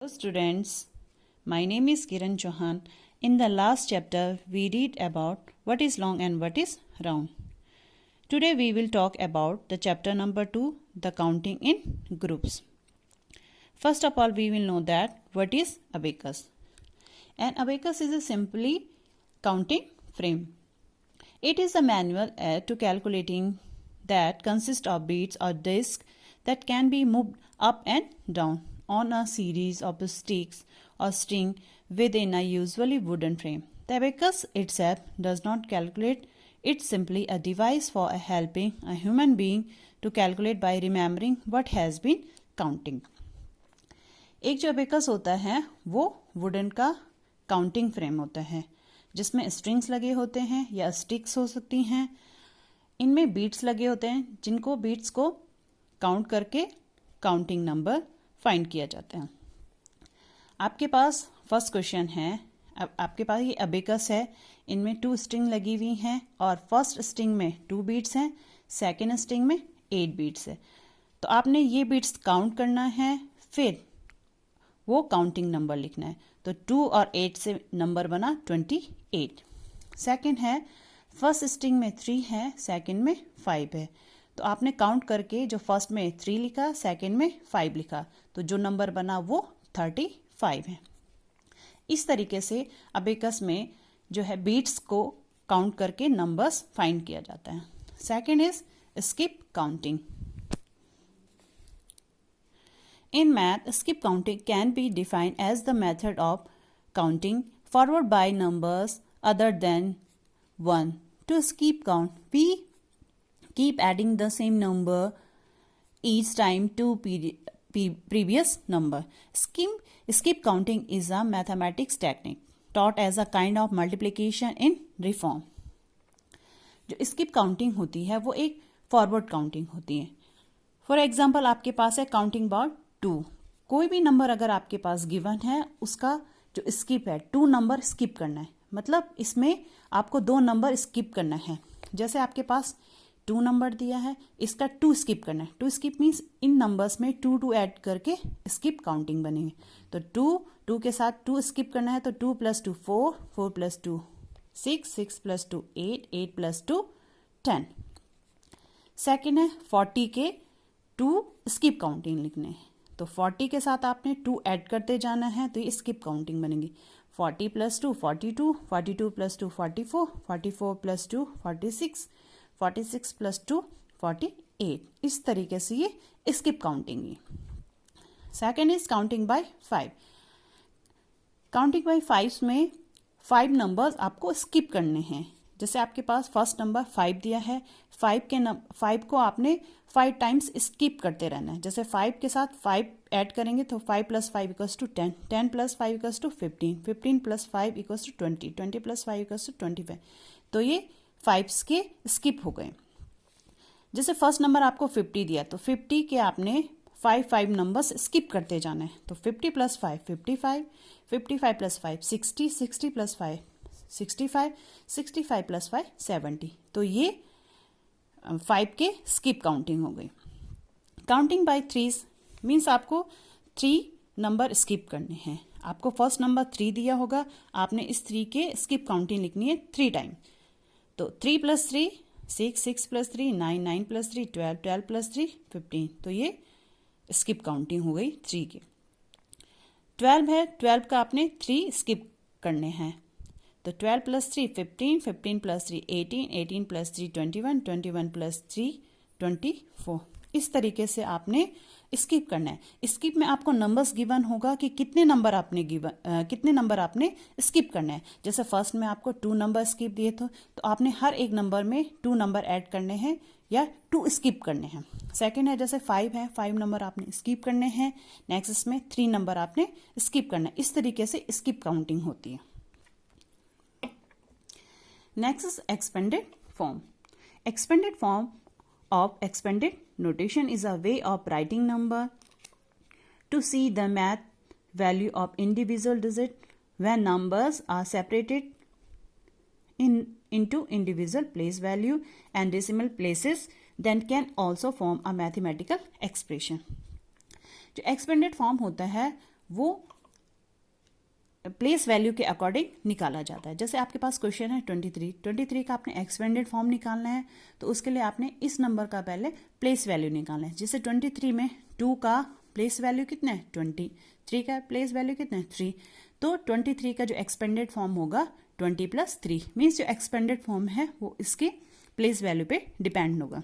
Hello students, my name is Kiran Chauhan. In the last chapter, we read about what is long and what is round. Today we will talk about the chapter number 2, the counting in groups. First of all, we will know that what is abacus. An abacus is a simply counting frame. It is a manual aid to calculating that consists of beads or discs that can be moved up and down on a series of sticks or string within a usually wooden frame. The abacus itself does not calculate, it's simply a device for helping a human being to calculate by remembering what has been counting. एक जो abacus होता है वो wooden का counting frame होता है जिसमें strings लगे होते हैं या स्टिक्स हो सकती हैं. इनमें बीट्स लगे होते हैं जिनको बीट्स को काउंट करके काउंटिंग नंबर फाइंड किया जाता है. आपके पास फर्स्ट क्वेश्चन है. अब आपके पास ये अबेकस है, इनमें 2 स्ट्रिंग लगी हुई हैं और फर्स्ट स्ट्रिंग में 2 बीट्स हैं, सेकेंड स्ट्रिंग में 8 बीट्स है. तो आपने ये बीट्स काउंट करना है, फिर वो काउंटिंग नंबर लिखना है. तो 2 और 8 से नंबर बना 28. सेकेंड है, फर्स्ट स्ट्रिंग में 3 है, सेकेंड में 5 है. तो आपने काउंट करके जो फर्स्ट में 3 लिखा, सेकंड में 5 लिखा, तो जो नंबर बना वो 35 है. इस तरीके से अबेकस में जो है बीट्स को काउंट करके नंबर्स फाइंड किया जाता है. Second is skip counting. In math, skip counting can be defined as the method of counting forward by numbers other than 1. To skip count, we keep adding the same number each time to previous number. Skip counting is a mathematics technique taught as a kind of multiplication in reform. जो skip counting होती है वो एक forward counting होती है. For example आपके पास है counting about 2. कोई भी नंबर अगर आपके पास गिवन है उसका जो स्किप है 2 नंबर स्किप करना है. मतलब इसमें आपको 2 नंबर स्किप करना है. जैसे आपके पास 2 नंबर दिया है, इसका 2 स्किप करना है. 2 स्किप मीन्स इन नंबर्स में 2 ऐड करके स्किप काउंटिंग बनेगी. तो 2 के साथ 2 स्किप करना है. तो 2 + 2 4, 4 + 2 6, 6 + 2 8, 8 + 2 10. सेकेंड है 40 के 2 स्किप काउंटिंग लिखने हैं. तो 40 के साथ आपने 2 ऐड करते जाना है तो ये स्किप काउंटिंग बनेगी. 40 + 2 42, 42 + 2 44, 44 + 2 46, 46 + 2 48. इस तरीके से ये स्किप काउंटिंग है. Second is counting by 5. Counting by 5 में 5 नंबर्स आपको स्किप करने हैं. जैसे आपके पास फर्स्ट नंबर 5 दिया है, 5 को आपने 5 टाइम्स स्किप करते रहना है. जैसे 5 के साथ 5 ऐड करेंगे तो 5 + 5 = 10, 10 + 5 = 15, 15 + 5 = 20, 20 + 5 = 25. तो ये 5 के स्किप हो गए. जैसे फर्स्ट नंबर आपको 50 दिया तो 50 के आपने 5 नंबर्स स्किप करते जाना है. तो 50 + 5 55, 55 + 5 60, 60 + 5 65, 65 + 5 70. तो ये 5 के स्किप काउंटिंग हो गई. काउंटिंग बाय 3 मीन्स आपको 3 नंबर स्किप करने हैं. आपको फर्स्ट नंबर 3 दिया होगा, आपने इस 3 के स्किप काउंटिंग लिखनी है 3 टाइम. तो 3 + 3 6, 6 + 3 9, 9 + 3 12, 12 + 3 15. तो ये स्किप काउंटिंग हो गई 3 की. 12 है, 12 का आपने 3 स्किप करने हैं. तो 12 + 3 15, 15 + 3 18, 18 + 3 21, 21 + 3 24. इस तरीके से आपने स्किप करना है. स्किप में आपको नंबर्स गिवन होगा कि कितने नंबर आपने स्किप करना है. जैसे फर्स्ट में आपको 2 नंबर स्किप दिए थे तो आपने हर एक नंबर में 2 नंबर ऐड करने हैं या 2 स्किप करने हैं. सेकेंड है जैसे 5 है, 5 नंबर आपने स्किप करने हैं. नेक्स्ट इसमें 3 नंबर आपने स्किप करना है. इस तरीके से स्किप काउंटिंग होती है. Next is expanded form. Expanded form of expanded notation is a way of writing number to see the math value of individual digit when numbers are separated into individual place value and decimal places, then can also form a mathematical expression. जो expanded form होता है वो place value के according निकाला जाता है। जैसे आपके पास क्वेश्चन है 23 का आपने एक्सपेंडेड फॉर्म निकालना है, तो उसके लिए आपने इस नंबर का पहले प्लेस वैल्यू निकालना है। जैसे 23 में 2 का प्लेस वैल्यू कितना है 20, 3 का प्लेस वैल्यू कितना है 3, तो 23 का जो एक्सपेंडेड फॉर्म होगा 20 + 3 मीन्स जो एक्सपेंडेड फॉर्म है वो इसके प्लेस वैल्यू पे डिपेंड होगा।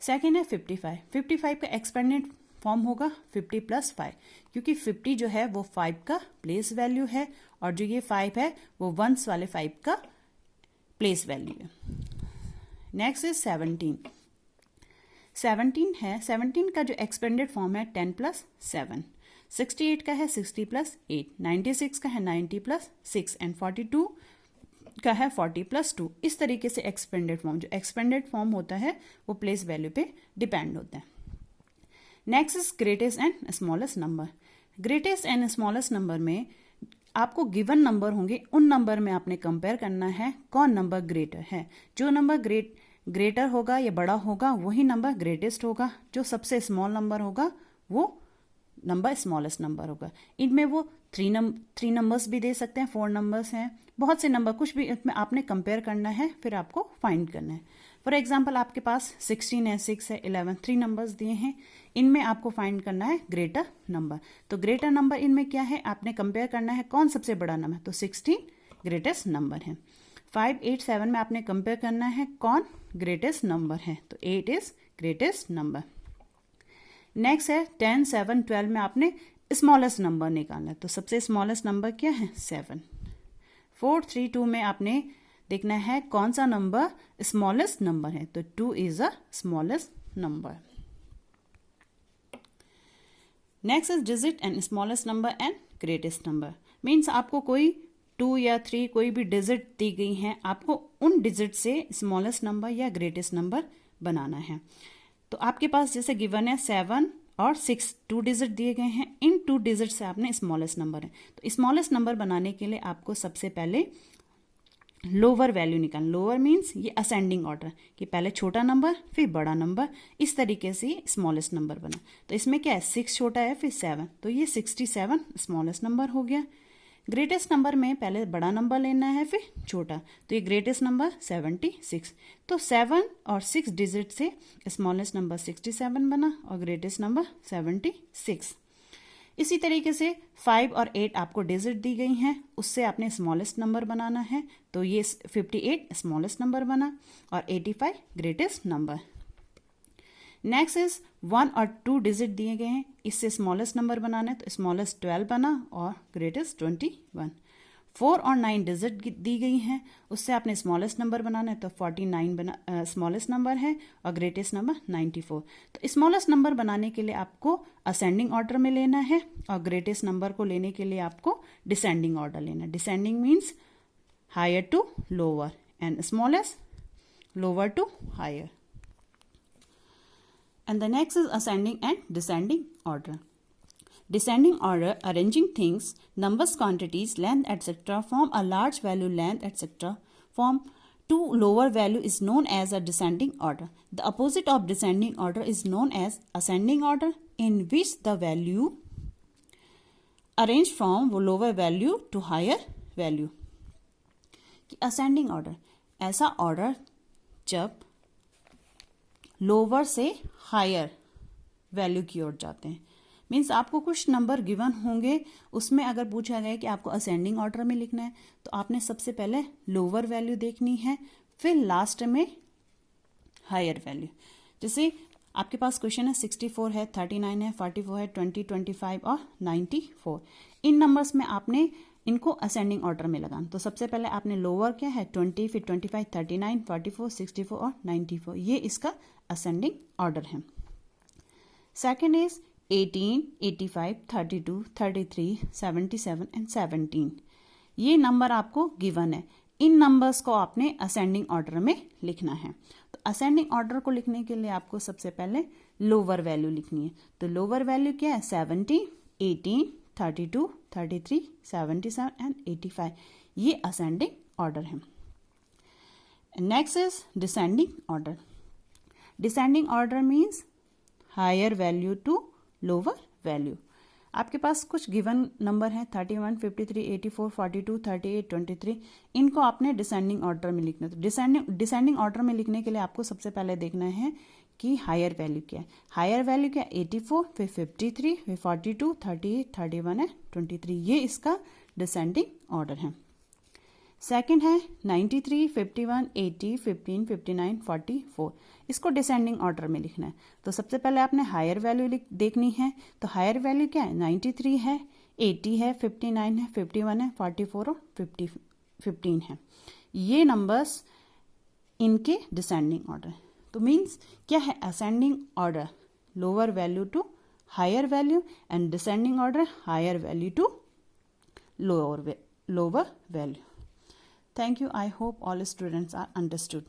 सेकेंड है 55 का एक्सपेंडेड फॉर्म होगा 50 + 5, क्योंकि 50 जो है वो 5 का प्लेस वैल्यू है और जो ये 5 है वो वंस वाले 5 का प्लेस वैल्यू है। नेक्स्ट इज 17 का जो एक्सपेंडेड फॉर्म है 10 + 7, 68 का है 60 + 8, 96 का है 90 + 6 एंड 42 का है 40 + 2। इस तरीके से एक्सपेंडेड फॉर्म, जो एक्सपेंडेड फॉर्म होता है वो प्लेस वैल्यू पे डिपेंड होता है। Next is greatest and smallest number. Greatest and smallest number में आपको गिवन नंबर होंगे, उन नंबर में आपने कंपेयर करना है कौन नंबर ग्रेटर है। जो नंबर ग्रेटर होगा या बड़ा होगा वही नंबर ग्रेटेस्ट होगा, जो सबसे स्मॉल नंबर होगा वो नंबर स्मॉलेस्ट नंबर होगा। इनमें वो 3 नंबर्स भी दे सकते हैं, 4 नंबर्स हैं, बहुत से नंबर, कुछ भी इसमें आपने कंपेयर करना है, फिर आपको फाइंड करना है। फॉर एग्जाम्पल आपके पास 16 है, 6 है, 11, 3 नंबर्स दिए हैं, इनमें आपको फाइंड करना है ग्रेटर नंबर। तो ग्रेटर नंबर इनमें क्या है, आपने कंपेयर करना है कौन सबसे बड़ा नंबर, तो 16 ग्रेटेस्ट नंबर है। 5, 8, 7 में आपने कंपेयर करना है कौन ग्रेटेस्ट नंबर है, तो 8 इज ग्रेटेस्ट नंबर। नेक्स्ट है 10, 7, 12 में आपने स्मॉलेस्ट नंबर निकालना है, तो सबसे स्मॉलेस्ट नंबर क्या है 7। 4, 3, 2 में आपने देखना है कौन सा नंबर स्मॉलेस्ट नंबर है, तो 2 is a smallest number. Next is digit and smallest number and greatest number. Means आपको कोई 2 या 3 कोई भी डिजिट दी गई हैं, आपको उन डिजिट से स्मॉलेस्ट नंबर या ग्रेटेस्ट नंबर बनाना है। तो आपके पास जैसे गिवन है 7 और 6, 2 डिजिट दिए गए हैं, इन 2 डिजिट से आपने स्मॉलेस्ट नंबर है, तो स्मॉलेस्ट नंबर बनाने के लिए आपको सबसे पहले लोअर वैल्यू निकालना। लोअर मीन्स ये असेंडिंग ऑर्डर, कि पहले छोटा नंबर फिर बड़ा नंबर, इस तरीके से स्मॉलेस्ट नंबर बना। तो इसमें क्या है 6 छोटा है फिर 7, तो ये 67 स्मॉलेस्ट नंबर हो गया। ग्रेटेस्ट नंबर में पहले बड़ा नंबर लेना है फिर छोटा, तो ये ग्रेटेस्ट नंबर 76। तो 7 और 6 डिजिट से स्मॉलेस्ट नंबर 67 बना और ग्रेटेस्ट नंबर 76। इसी तरीके से 5 और 8 आपको डिजिट दी गई हैं, उससे आपने स्मॉलेस्ट नंबर बनाना है, तो ये 58 स्मॉलेस्ट नंबर बना और 85 ग्रेटेस्ट नंबर। नेक्स्ट इज 1 और 2 डिजिट दिए गए हैं, इससे स्मॉलेस्ट नंबर बनाना है, तो स्मॉलेस्ट 12 बना और ग्रेटेस्ट 21। 4 और 9 डिजिट दी गई हैं, उससे आपने स्मॉलेस्ट नंबर बनाना है, तो 49 बना स्मॉलेस्ट नंबर है और ग्रेटेस्ट नंबर 94। तो स्मॉलेस्ट नंबर बनाने के लिए आपको असेंडिंग ऑर्डर में लेना है और ग्रेटेस्ट नंबर को लेने के लिए आपको डिसेंडिंग ऑर्डर लेना है। Descending means higher to lower and smallest lower to higher. And the next is ascending and descending order. Descending order, arranging things, numbers, quantities, length, etc. from a large value length, etc. from to lower value is known as a descending order. The opposite of descending order is known as ascending order, in which the value arranged from lower value to higher value. Ascending order, ऐसा order जब lower से higher value की ओर जाते हैं। Means आपको कुछ number given होंगे, उसमें अगर पूछा गया कि आपको असेंडिंग ऑर्डर में लिखना है, तो आपने सबसे पहले लोअर वैल्यू देखनी है, फिर लास्ट में हायर वैल्यू। जैसे आपके पास क्वेश्चन है 64 है, 39 है, 44 है, 20, 25 और 94। इन नंबर्स में आपने इनको असेंडिंग ऑर्डर में लगाना। तो सबसे पहले आपने लोअर क्या है 20, फिर 25, 39, 44, 64 और 94, ये इसका असेंडिंग ऑर्डर है। Second is 18, 85, 32, 33, 77 and 17। ये नंबर आपको गिवन है, इन नंबर्स को आपने असेंडिंग ऑर्डर में लिखना है। तो असेंडिंग ऑर्डर को लिखने के लिए आपको सबसे पहले लोअर वैल्यू लिखनी है। तो लोअर वैल्यू क्या है 70, 18, 32, 33, 77 एंड 85, ये असेंडिंग ऑर्डर है। Next is descending order. Descending order means higher value to lower value. आपके पास कुछ गिवन नंबर हैं 31, 53, 84, 42, 38, 23। इनको आपने डिसेंडिंग ऑर्डर में लिखना है। तो डिसेंडिंग ऑर्डर में लिखने के लिए आपको सबसे पहले देखना है कि हायर वैल्यू क्या है। हायर वैल्यू क्या है 84, फिर 53, फिर 42, 38, 31 है 23। ये इसका डिसेंडिंग ऑर्डर है। सेकंड है 93, 51, 80, 15, 59, 44। इसको डिसेंडिंग ऑर्डर में लिखना है। तो सबसे पहले आपने हायर वैल्यू देखनी है। तो हायर वैल्यू क्या है 93 है, 80 है, 59 है, 51 है, 44 और 15 है। ये नंबर्स इनके डिसेंडिंग ऑर्डर। तो मीन्स क्या है ascending order lower value to higher value and descending order higher value to lower value. Thank you. I hope all students are understood.